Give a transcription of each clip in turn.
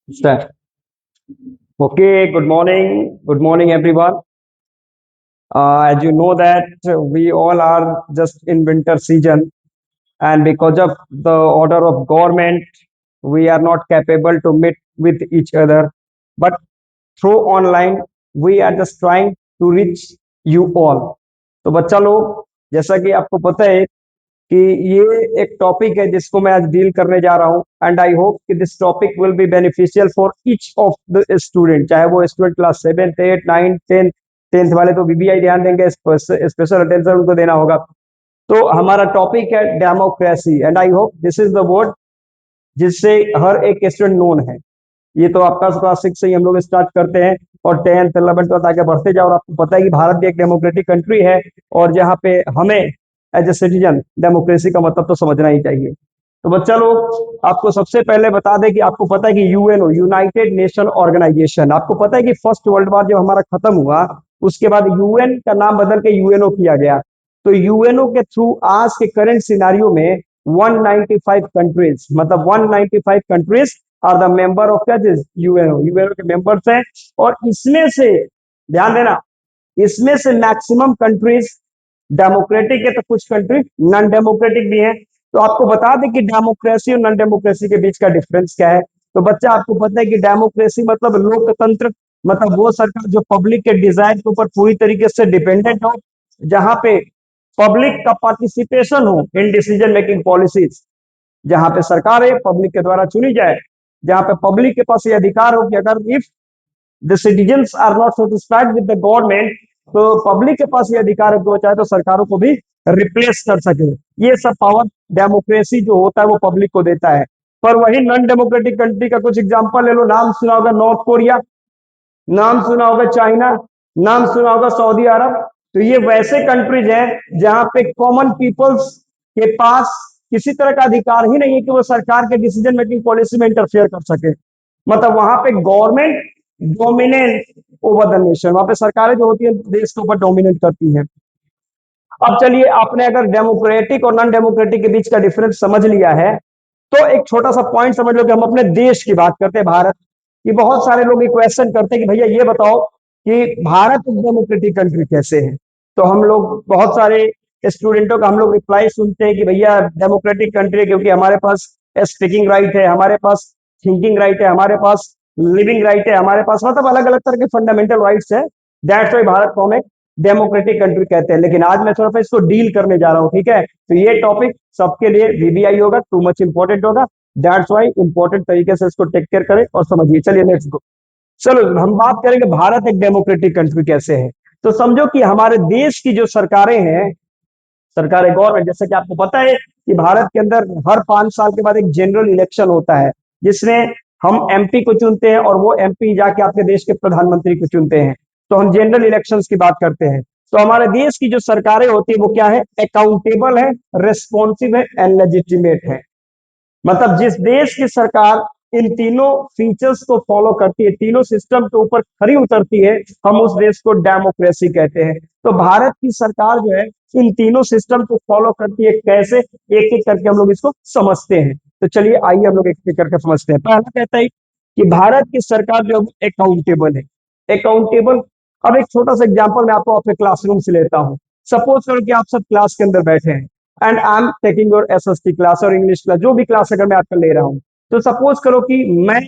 Start. Okay, good morning everyone. As you know that we all are just in winter season, and because of the order of government, we are not capable to meet with each other. But through online, we are just trying to reach you all. तो बच्चा लोग, जैसा कि आपको पता है कि ये एक टॉपिक है जिसको मैं आज डील करने जा रहा हूँ, एंड आई होप कि this topic will be beneficial for each of the student, चाहे वो student class 7th 8th 9th 10th। Tenth वाले तो बीबीआई ध्यान देंगे, स्पेशल अटेंशन उनको देना होगा। तो हमारा टॉपिक है democracy, and I hope this is the word जिससे हर एक स्टूडेंट नोन है। ये तो आपका क्लास 6 से ही हम लोग स्टार्ट करते हैं और 10th 11th तक आगे बढ़ते जाओ, और आपको पता है कि भारत भी एक डेमोक्रेटिक कंट्री है, और जहाँ पे हमें एज ए सिटीजन डेमोक्रेसी का मतलब तो समझना ही चाहिए। तो बच्चा लोग, आपको सबसे पहले बता दें कि आपको पता है कि यूएनओ, यूनाइटेड नेशन ऑर्गेनाइजेशन, आपको पता है कि फर्स्ट वर्ल्ड वॉर जब हमारा खत्म हुआ, उसके बाद यूएन का नाम बदल के यूएनओ किया गया। तो यूएनओ के थ्रू आज के करंट सिनारियो में 195 कंट्रीज, मतलब 195 countries are the member of क्या, यूएनओ, यूएनओ के मेंबर्स हैं। और इसमें से ध्यान देना, इसमें से मैक्सिमम कंट्रीज डेमोक्रेटिक है, तो कुछ कंट्री नॉन डेमोक्रेटिक भी है। तो आपको बता दें कि डेमोक्रेसी और नॉन डेमोक्रेसी के बीच का डिफरेंस क्या है। तो बच्चा, आपको पता है कि डेमोक्रेसी मतलब लोकतंत्र, मतलब वो सरकार जो पब्लिक के डिजायर के ऊपर पूरी तरीके से डिपेंडेंट हो, जहां पे पब्लिक का पार्टिसिपेशन हो इन डिसीजन मेकिंग पॉलिसीज, जहां पे सरकार है पब्लिक के द्वारा चुनी जाए, जहां पे पब्लिक के पास ये अधिकार हो कि अगर if the citizens are not satisfied with the government, तो पब्लिक के पास ये अधिकार है कि वो चाहे तो सरकारों को भी रिप्लेस कर सके। ये सब पावर डेमोक्रेसी जो होता है वो पब्लिक को देता है। पर वही नॉन डेमोक्रेटिक कंट्री का कुछ एग्जांपल ले लो। नाम सुना होगा नॉर्थ कोरिया, नाम सुना होगा चाइना, नाम सुना होगा सऊदी अरब। तो ये वैसे कंट्रीज हैं जहां पे कॉमन पीपल्स के पास किसी तरह का अधिकार ही नहीं है कि वो सरकार के डिसीजन मेकिंग पॉलिसी में इंटरफेयर कर सके। मतलब वहां पे government dominate over the nation, वहां पे सरकारें जो होती है देश के ऊपर डोमिनेट करती हैं। अब चलिए, आपने अगर डेमोक्रेटिक और नॉन डेमोक्रेटिक के बीच का डिफरेंस समझ लिया है, तो एक छोटा सा पॉइंट समझ लो कि हम अपने देश की बात करते हैं, भारत की। बहुत सारे लोग ये क्वेश्चन करते हैं कि भैया ये बताओ कि भारत एक डेमोक्रेटिक कंट्री कैसे है। तो हम लोग बहुत सारे स्टूडेंटों का हम लोग रिप्लाई सुनते हैं कि भैया डेमोक्रेटिक कंट्री है क्योंकि हमारे पास स्पीकिंग राइट है, हमारे पास थिंकिंग राइट है, हमारे पास लिविंग राइट है, हमारे पास मतलब अलग अलग तरह के फंडामेंटल राइट्स है। दैट्स वाई भारत को हम एक डेमोक्रेटिक कंट्री कहते हैं। लेकिन आज मैं थोड़ा सा इसको डील करने जा रहा हूँ, ठीक है। तो ये टॉपिक सबके लिए वीबीआई होगा, टू मच इंपॉर्टेंट होगा। दैट्स वाई इंपॉर्टेंट तरीके से इसको टेक केयर करें और समझिए। चलिए लेट्स गो। चलो हम बात करेंगे भारत एक डेमोक्रेटिक कंट्री कैसे है। तो समझो कि हमारे देश की जो सरकारें हैं, सरकारें गवर्नमेंट, जैसे कि आपको पता है कि भारत के अंदर हर 5 साल के बाद एक जनरल इलेक्शन होता है, जिसमें हम एमपी को चुनते हैं और वो एमपी जाके आपके देश के प्रधानमंत्री को चुनते हैं। तो हम जनरल इलेक्शंस की बात करते हैं। तो हमारे देश की जो सरकारें होती है वो क्या है, अकाउंटेबल है, रेस्पॉन्सिव है एंड लेजिटिमेट है। मतलब जिस देश की सरकार इन तीनों फीचर्स को फॉलो करती है, तीनों सिस्टम के ऊपर खरी उतरती है, हम उस देश को डेमोक्रेसी कहते हैं। तो भारत की सरकार जो है इन तीनों सिस्टम को फॉलो करती है। कैसे, एक एक करके हम लोग इसको समझते हैं। तो चलिए आइए हम लोग एक एक करके समझते हैं। पहला कहता है कि भारत की सरकार जो है अकाउंटेबल है, अकाउंटेबल। अब एक छोटा सा एग्जांपल मैं आपको अपने क्लासरूम से लेता हूँ। सपोज करो कि आप सब क्लास के अंदर बैठे हैं, and I am taking your SST class और इंग्लिश क्लास, जो भी क्लास अगर मैं आपका ले रहा हूं। तो सपोज करो कि मैं,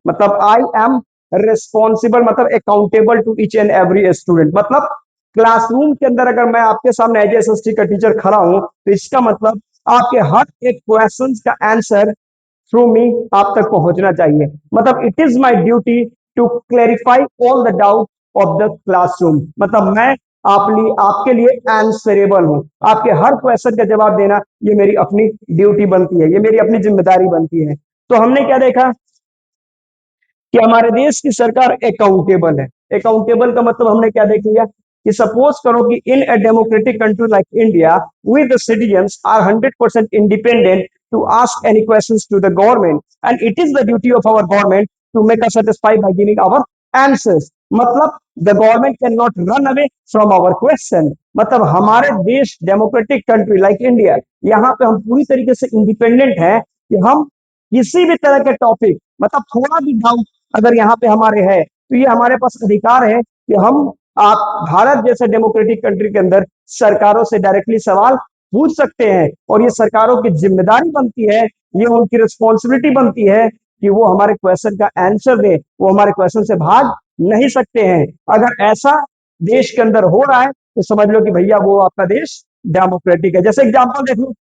मतलब आई एम रिस्पॉन्सिबल, मतलब accountable to each and every student. मतलब क्लासरूम के अंदर अगर मैं आपके सामने एज एसएसटी का टीचर खड़ा हूं, तो इसका मतलब आपके हर एक क्वेश्चन का आंसर थ्रू मी आप तक पहुंचना चाहिए। मतलब it is my duty to clarify all the doubt of the classroom. मतलब मैं आपके लिए आंसरेबल हूं, आपके हर क्वेश्चन का जवाब देना ये मेरी अपनी ड्यूटी बनती है, ये मेरी अपनी जिम्मेदारी बनती है। तो हमने क्या देखा कि हमारे देश की सरकार अकाउंटेबल है। अकाउंटेबल का मतलब हमने क्या देख लिया कि सपोज करो कि in a democratic country like India, we the citizens are 100% independent to ask any questions to the government, and it is the duty of our government to make us satisfied by giving our answers. मतलब the government can not run away from our question. मतलब हमारे देश democratic country like India, यहाँ पे हम पूरी तरीके से इंडिपेंडेंट हैं कि हम किसी भी तरह के टॉपिक मतलब थोड़ा भी डाउट अगर यहाँ पे हमारे है तो ये हमारे पास अधिकार है कि हम आप भारत जैसे डेमोक्रेटिक कंट्री के अंदर सरकारों से डायरेक्टली सवाल पूछ सकते हैं, और ये सरकारों की जिम्मेदारी बनती है, ये उनकी रिस्पॉन्सिबिलिटी बनती है कि वो हमारे क्वेश्चन का आंसर दे, वो हमारे क्वेश्चन से भाग नहीं सकते हैं। अगर ऐसा देश के अंदर हो रहा है तो समझ लो कि भैया वो आपका देश डेमोक्रेटिक है। जैसे एग्जांपल देख लो,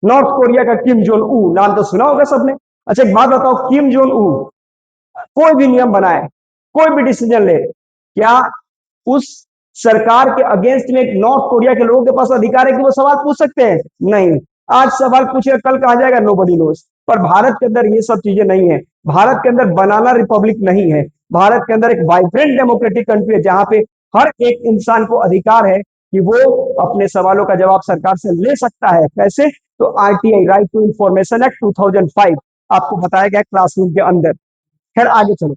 नॉर्थ कोरिया का किम जोन ऊ, नाम तो सुना होगा सबने। अच्छा एक बात बताओ, किम जोन ऊ कोई भी नियम बनाए, कोई भी डिसीजन ले, क्या उस सरकार के अगेंस्ट में नॉर्थ कोरिया के लोगों के पास अधिकार है कि वो सवाल पूछ सकते हैं? नहीं। आज सवाल पूछेगा, कल कहा जाएगा नोबडी नोस। पर भारत के अंदर ये सब चीजें नहीं है। भारत के अंदर बनाना रिपब्लिक नहीं है। भारत के अंदर एक वाइब्रेंट डेमोक्रेटिक कंट्री है, जहां पे हर एक इंसान को अधिकार है कि वो अपने सवालों का जवाब सरकार से ले सकता है। कैसे? तो RTI, right to information act 2005 आपको बताया गया क्लासरूम के अंदर। खैर आगे चलो।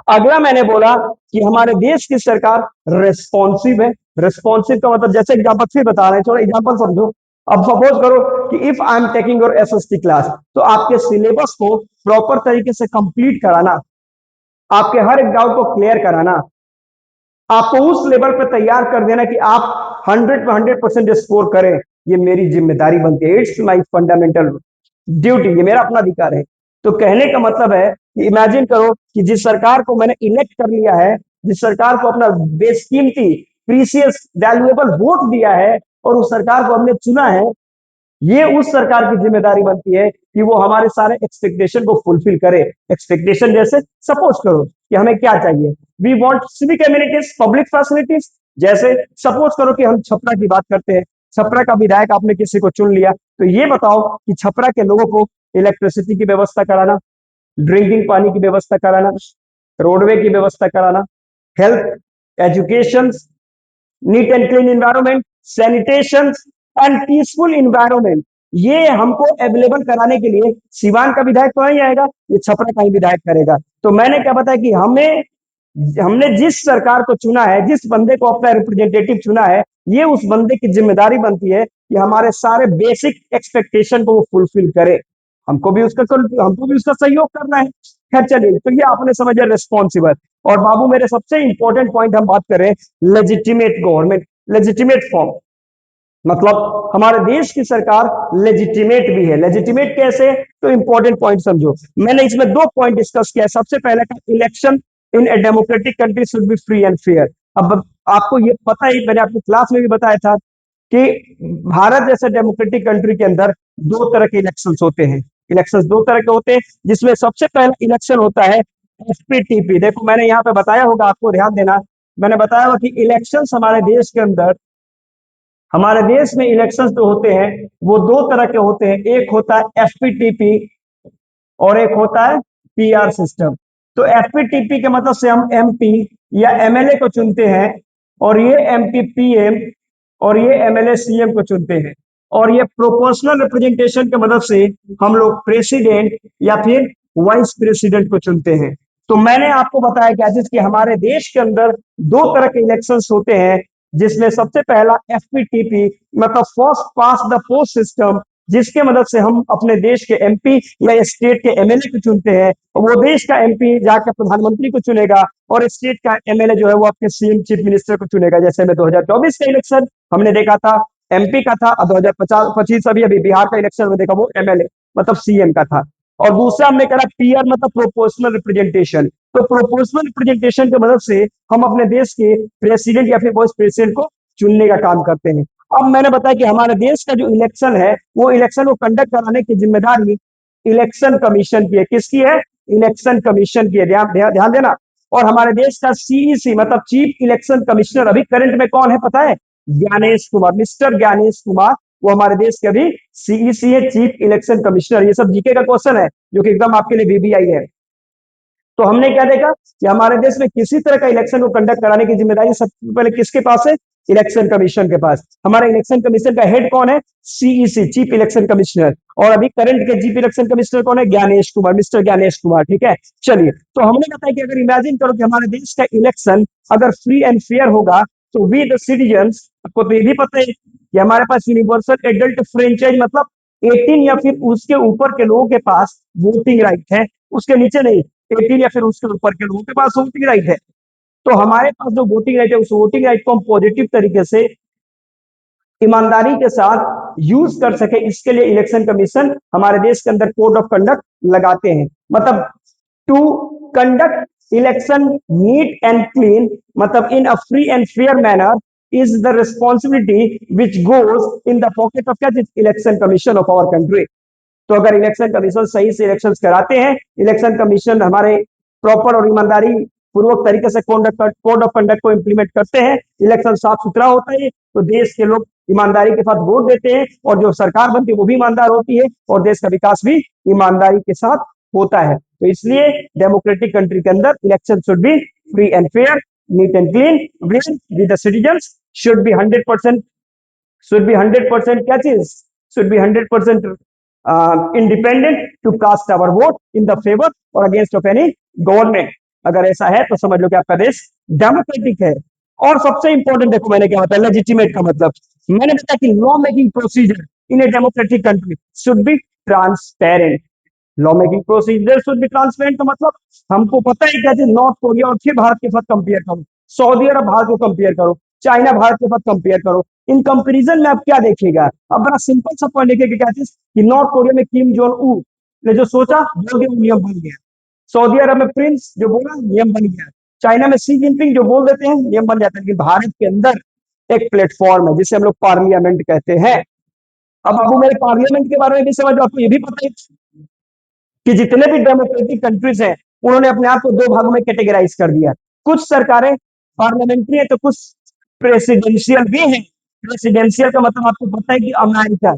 अगला मैंने बोला कि हमारे देश की सरकार रेस्पॉन्सिव है। रेस्पॉन्सिव का मतलब, जैसे एग्जाम्पल फिर बता रहे हैं, थोड़ा एग्जाम्पल समझो। अब सपोज करो कि if I am taking your SST class, तो आपके सिलेबस को प्रॉपर तरीके से कंप्लीट कराना, आपके हर एक डाउट को क्लियर कराना, आपको उस लेवल पर तैयार कर देना कि आप 100 पे 100% स्कोर करें, ये मेरी जिम्मेदारी बनती है। इट्स माई फंडामेंटल ड्यूटी, ये मेरा अपना अधिकार है। तो कहने का मतलब है कि इमेजिन करो कि जिस सरकार को मैंने इलेक्ट कर लिया है, जिस सरकार को अपना बेशकीमती प्रीसियस वैल्यूएबल वोट दिया है, और उस सरकार को हमने चुना है, ये उस सरकार की जिम्मेदारी बनती है कि वो हमारे सारे एक्सपेक्टेशन को फुलफिल करे। एक्सपेक्टेशन जैसे सपोज करो कि हमें क्या चाहिए, we want civic amenities, public facilities. जैसे सपोज करो कि हम छपरा की बात करते हैं, छपरा का विधायक आपने किसी को चुन लिया, तो ये बताओ कि छपरा के लोगों को इलेक्ट्रिसिटी की व्यवस्था कराना, ड्रिंकिंग पानी की व्यवस्था कराना, रोडवे की व्यवस्था कराना, health, education, NEET and clean environment, sanitation and peaceful environment, ये हमको अवेलेबल कराने के लिए सिवान का विधायक तो नहीं आएगा, ये छपरा का ही विधायक करेगा। तो मैंने क्या बताया कि हमने जिस सरकार को चुना है, जिस बंदे को अपना रिप्रेजेंटेटिव चुना है, ये उस बंदे की जिम्मेदारी बनती है कि हमारे सारे बेसिक एक्सपेक्टेशन को वो फुलफिल करे। हमको भी उसका सहयोग करना है। खैर चलिए, तो ये आपने समझा रिस्पॉन्सिबल। और बाबू मेरे सबसे इंपॉर्टेंट पॉइंट हम बात करें, लेजिटिमेट गवर्नमेंट, लेजिटिमेट फॉर्म, मतलब हमारे देश की सरकार लेजिटिमेट भी है। लेजिटिमेट कैसे? तो इंपॉर्टेंट पॉइंट समझो। मैंने इसमें दो पॉइंट डिस्कस किया। सबसे पहले का, election in a democratic country should be free and fair. अब आपको ये पता ही, मैंने आपकी क्लास में भी बताया था कि भारत जैसे डेमोक्रेटिक कंट्री के अंदर दो तरह के इलेक्शंस होते हैं। इलेक्शंस दो तरह के होते हैं, जिसमें सबसे पहला इलेक्शन होता है एफपीटीपी। देखो मैंने यहाँ पे बताया होगा, आपको ध्यान देना। मैंने बताया होगा कि इलेक्शंस हमारे देश में इलेक्शंस जो होते हैं वो दो तरह के होते हैं। एक होता है एफपीटीपी और एक होता है पीआर सिस्टम। तो एफपीटीपी के मतलब से हम एमपी या एमएलए को चुनते हैं, और ये एमपी पीएम और ये एमएलए सीएम को चुनते हैं। और ये प्रोपोर्शनल रिप्रेजेंटेशन की मदद से हम लोग प्रेसिडेंट या फिर वाइस प्रेसिडेंट को चुनते हैं। तो मैंने आपको बताया क्या चीज कि हमारे देश के अंदर दो तरह के इलेक्शंस होते हैं, जिसमें सबसे पहला एफपीटीपी, मतलब first pass the post system, जिसके मदद से हम अपने देश के एमपी या स्टेट के एमएलए को चुनते हैं। वो देश का एमपी जाकर प्रधानमंत्री को चुनेगा, और स्टेट का एमएलए जो है वो आपके सीएम चीफ मिनिस्टर को चुनेगा। जैसे में 2024 का इलेक्शन हमने देखा था, एमपी का था, और 2025 अभी अभी बिहार का इलेक्शन में देखा, वो एमएलए मतलब सीएम का था। और दूसरा हमने करा पीआर, मतलब प्रोपोर्शनल रिप्रेजेंटेशन। तो प्रोपोर्शनल रिप्रेजेंटेशन की मदद से हम अपने देश के प्रेसिडेंट या फिर वाइस प्रेसिडेंट को चुनने का काम करते हैं। अब मैंने बताया कि हमारे देश का जो इलेक्शन है, वो इलेक्शन को कंडक्ट कराने की जिम्मेदारी इलेक्शन कमीशन की है। किसकी है? इलेक्शन कमीशन की है। ध्यान देना। और हमारे देश का सीईसी, मतलब चीफ इलेक्शन कमिश्नर, अभी करंट में कौन है पता है? ज्ञानेश कुमार, मिस्टर ज्ञानेश कुमार, वो हमारे देश के अभी सीईसी है, चीफ इलेक्शन कमिश्नर। ये सब जीके का क्वेश्चन है, जो कि एकदम आपके लिए वीबीआई है। तो हमने क्या देखा कि हमारे देश में किसी तरह का इलेक्शन को कंडक्ट कराने की जिम्मेदारी सबसे पहले किसके पास है? इलेक्शन कमीशन के पास। हमारा इलेक्शन कमीशन का हेड कौन है? CEC, chief election commissioner. और अभी करंट के चीफ इलेक्शन कमिश्नर कौन है? ज्ञानेश कुमार, मिस्टर ज्ञानेश कुमार। ठीक है, चलिए। तो हमने बताया कि अगर इमेजिन करो कि हमारे देश का इलेक्शन अगर फ्री एंड फेयर होगा, तो वी द सिटीजन्स, आपको तो ये भी पता है कि हमारे पास यूनिवर्सल एडल्ट फ्रेंचाइज, मतलब 18 या फिर उसके ऊपर के लोगों के पास वोटिंग राइट है। उसके नीचे नहीं, 18 या फिर उसके ऊपर के लोगों के पास वोटिंग राइट है। तो हमारे पास जो वोटिंग राइट है, उस वोटिंग राइट को हम पॉजिटिव तरीके से ईमानदारी के साथ यूज कर सके, इसके लिए इलेक्शन कमीशन हमारे देश के अंदर कोड ऑफ कंडक्ट लगाते हैं। मतलब to conduct election neat and clean, मतलब in a free and fair manner, is the responsibility which goes in the pocket of क्या, election commission of our country. तो अगर इलेक्शन कमीशन सही से election कराते हैं, इलेक्शन कमीशन हमारे proper और ईमानदारी पूर्वक तरीके से कोड ऑफ कंडक्ट को इंप्लीमेंट करते हैं, इलेक्शन साफ सुथरा होता है, तो देश के लोग ईमानदारी के साथ वोट देते हैं, और जो सरकार बनती है वो भी ईमानदार होती है, और देश का विकास भी ईमानदारी के साथ होता है। तो इसलिए डेमोक्रेटिक कंट्री के अंदर election should be free and fair, NEET and clean, with the citizens should be 100%, क्या चीज, should be 100% independent to cast our vote in the favor or against of any government। अगर ऐसा है तो समझ लो कि आपका देश डेमोक्रेटिक है। और सबसे इंपॉर्टेंट देखो मैंने क्या बताया, लेजिटिमेट का मतलब, मैंने बताया कि law making procedure in a democratic country should be transparent. Law making procedure should be transparent का मतलब, हमको पता है क्या चीज, नॉर्थ कोरिया और फिर भारत के साथ कंपेयर करो, सऊदी अरब भारत को कंपेयर करो, चाइना भारत के साथ कंपेयर करो, इन कंपैरिजन में आप क्या देखिएगा। अब बड़ा सिंपल सा पॉइंट देखिए क्या चीज, कि नॉर्थ कोरिया में किम जोंग ऊ ने जो सोचा बोल दिया, नियम बन गया। सऊदी अरब में प्रिंस जो बोला, नियम बन गया। चाइना में शी जिनपिंग जो बोल देते हैं, नियम बन जाता है। लेकिन भारत के अंदर एक प्लेटफॉर्म है जिसे हम लोग पार्लियामेंट कहते हैं। अब आपको मेरे पार्लियामेंट के बारे में भी समझ, आपको ये भी पता है कि जितने भी डेमोक्रेटिक कंट्रीज हैं, उन्होंने अपने आप को दो भागों में कैटेगराइज कर दिया। कुछ सरकारें पार्लियामेंट्री है, तो कुछ प्रेसिडेंशियल भी है। प्रेसिडेंशियल का मतलब आपको पता है कि America,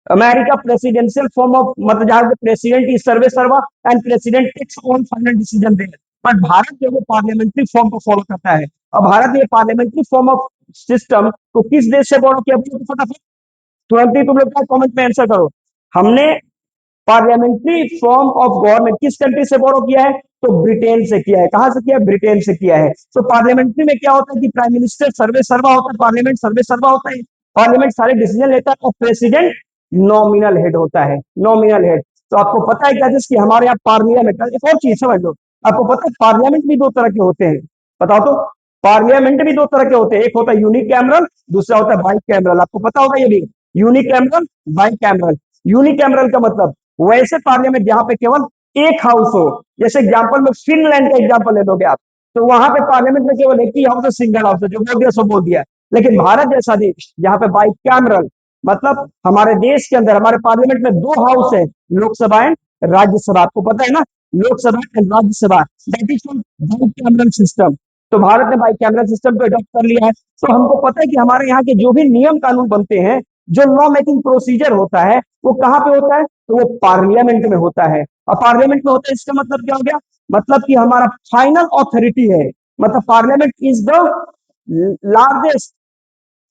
America presidential form of, मतलब जहां पे प्रेसिडेंट इज सर्वे सर्वा and president takes on final decision there. पर भारत जो है पार्लियामेंट्री फॉर्म को फॉलो करता है। और भारत ने पार्लियामेंट्री फॉर्म ऑफ सिस्टम को किस देश से बोरो किया, बोलो तो फटाफट, तुरंत ही तुम लोग क्या कमेंट में आंसर करो। हमने पार्लियामेंट्री फॉर्म ऑफ गवर्नमेंट किस कंट्री से बोरो किया है, तो ब्रिटेन से किया है। कहां से किया है, ब्रिटेन से किया है। तो पार्लियामेंट्री में क्या होता है कि प्राइम मिनिस्टर सर्वे सर्वा होता है, पार्लियामेंट सर्वे सर्वा होता है, पार्लियामेंट सारे डिसीजन लेता है, और प्रेसिडेंट नॉमिनल हेड होता है, नॉमिनल हेड। तो आपको पता है क्या जिसकी हमारे यहाँ पार्लियामेंट, एक और चीज समझ लो, आपको पता है पार्लियामेंट भी दो तरह के होते हैं, बताओ तो। पार्लियामेंट भी दो तरह के होते हैं, एक होता है यूनिकैमरल, दूसरा होता है बाइकैमरल। आपको पता होगा ये भी, यूनिकैमरल, बाइकैमरल। यूनिकैमरल का मतलब वैसे पार्लियामेंट जहां पे केवल एक हाउस हो, जैसे एग्जांपल में फिनलैंड का एग्जांपल ले लोगे आप, तो वहां पे पार्लियामेंट में केवल एक ही हाउस है, सिंगल हाउस है, जो बोल दिया सो बोल दिया। लेकिन भारत जैसा देश जहां पे बाई कैमरल, मतलब हमारे देश के अंदर हमारे पार्लियामेंट में दो हाउस है, लोकसभा एंड राज्यसभा। आपको पता है ना, Lok Sabha and Rajya Sabha, that is by cameral system. तो भारत ने बाई कैमरल सिस्टम को अडॉप्ट कर लिया है। तो हमको पता है कि हमारे यहाँ के जो भी नियम कानून बनते हैं, जो लॉ मेकिंग प्रोसीजर होता है, वो कहाँ पे होता है, तो वो पार्लियामेंट में होता है। और पार्लियामेंट में होता है, इसका मतलब क्या हो गया, मतलब कि हमारा फाइनल ऑथोरिटी है। मतलब parliament is the largest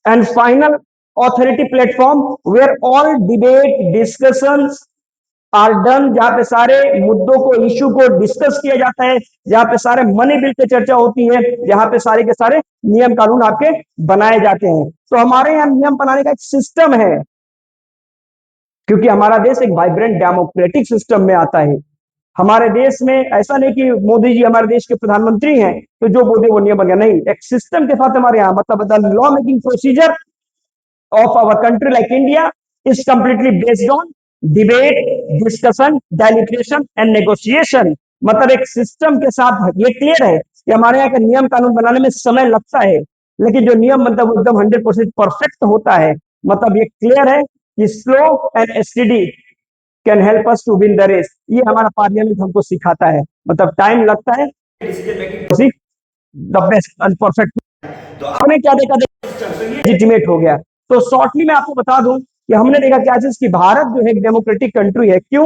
and final authority platform where all debate discussions are done, जहां पे सारे मुद्दों को, इश्यू को डिस्कस किया जाता है, जहां पे सारे मनी बिल पे चर्चा होती है, जहां पे सारे के सारे नियम कानून आपके बनाए जाते हैं। तो हमारे यहाँ नियम बनाने का एक सिस्टम है, क्योंकि हमारा देश एक वाइब्रेंट डेमोक्रेटिक सिस्टम में आता है। हमारे देश में ऐसा नहीं कि मोदी जी हमारे देश के प्रधानमंत्री हैं तो जो बोले वो नियम बन गया, नहीं, एक सिस्टम के साथ हमारे यहाँ, मतलब law making procedure of our country like India is completely based on debate, discussion, deliberation and negotiation। मतलब एक सिस्टम के साथ ये क्लियर है कि हमारे यहाँ के नियम कानून बनाने में समय लगता है, लेकिन जो नियम मतलब वो एकदम 100% परफेक्ट होता है। मतलब ये क्लियर है कि slow and study can help us to win the race. ये हमारा पार्लियामेंट हमको सिखाता है। मतलब टाइम लगता है, द बेस्ट एंड परफेक्ट। तो आपने क्या देखा, लेजिटिमेट हो गया। तो शॉर्टली मैं आपको बता दूं कि हमने देखा क्या चीज, कि भारत जो है एक डेमोक्रेटिक कंट्री है। क्यों,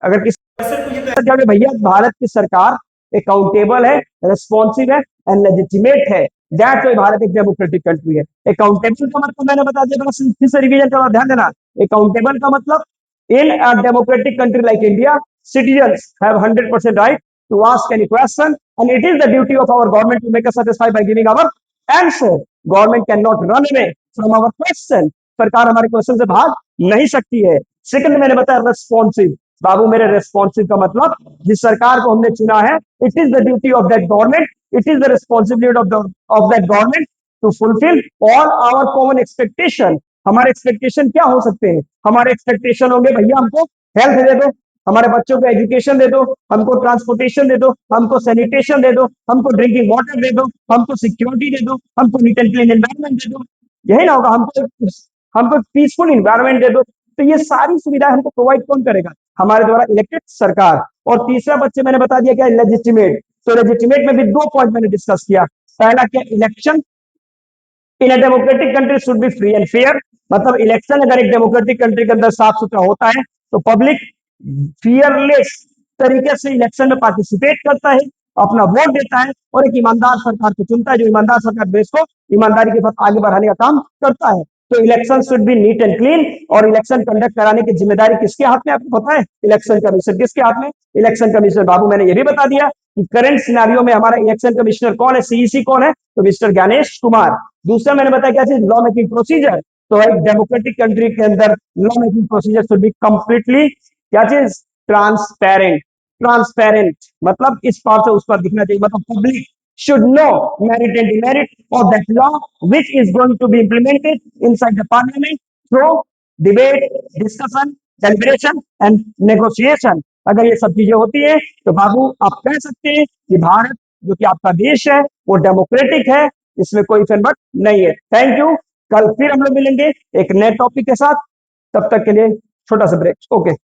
अगर किसी भैया भारत की सरकार अकाउंटेबल है, रिस्पॉन्सिव है एंड लेजिटिमेट है, दैट्स व्हाई भारत एक डेमोक्रेटिक कंट्री है। अकाउंटेबल का मतलब मैंने बता दिया, फिर से रिवीजन करो, ध्यान देना। अकाउंटेबल का मतलब, in a democratic country like India, citizens have 100% right to ask any question, and it is the duty of our government to make us satisfied by giving our answer। Government can not run away from our question. सरकार हमारे question से भाग नहीं सकती है। Second मैंने बताया, responsive, बाबू मेरे रेस्पॉन्सिव का मतलब जिस सरकार को हमने चुना है, it is the duty of that government, it is the responsibility of that government to fulfil all our common expectation. हमारे एक्सपेक्टेशन क्या हो सकते हैं? हमारे एक्सपेक्टेशन होंगे भैया हमको हेल्थ दे दो, हमारे बच्चों को एजुकेशन दे दो, हमको ट्रांसपोर्टेशन दे दो, हमको सैनिटेशन दे दो, हमको ड्रिंकिंग वाटर दे दो, हमको सिक्योरिटी दे दो, हमको नीट एंड क्लीन एनवायरमेंट दे दो। यही ना होगा? हमको हमको पीसफुल इन्वायरमेंट दे दो। तो ये सारी सुविधाएं हमको प्रोवाइड कौन करेगा? हमारे द्वारा इलेक्टेड सरकार। और तीसरा बच्चे मैंने बता दिया क्या लेजिटिमेट। तो लेजिटिमेट में भी दो पॉइंट मैंने डिस्कस किया। पहला क्या, election in a democratic country should be free and fair. मतलब इलेक्शन अगर एक डेमोक्रेटिक कंट्री के अंदर साफ सुथरा होता है तो पब्लिक फियरलेस तरीके से इलेक्शन में पार्टिसिपेट करता है, अपना वोट देता है और एक ईमानदार सरकार को चुनता है, जो ईमानदार सरकार देश को ईमानदारी के साथ आगे बढ़ाने का काम करता है। तो election should be NEET and clean. और इलेक्शन कंडक्ट कराने की जिम्मेदारी किसके हाथ में, आपको पता है? इलेक्शन कमीशन किसके हाथ में? Election commission. बाबू मैंने ये भी बता दिया कि करंट सिनारियो में हमारा इलेक्शन कमिश्नर कौन है, सीईसी कौन है? तो मिस्टर ज्ञानेश कुमार। दूसरा मैंने बताया क्या चीज, लॉ मेकिंग प्रोसीजर। तो एक डेमोक्रेटिक कंट्री के अंदर law making procedure should be completely क्या चीज, ट्रांसपेरेंट। ट्रांसपेरेंट मतलब इस पार से उस पार दिखना चाहिए। मतलब public should know merit and demerit of that law which is going to be implemented inside the parliament through debate, discussion, deliberation and negotiation। अगर ये सब चीजें होती है तो बाबू आप कह सकते हैं कि भारत जो कि आपका देश है वो डेमोक्रेटिक है, इसमें कोई फिर नहीं है। Thank you. कल फिर हम लोग मिलेंगे एक नए टॉपिक के साथ। तब तक के लिए छोटा सा ब्रेक। ओके।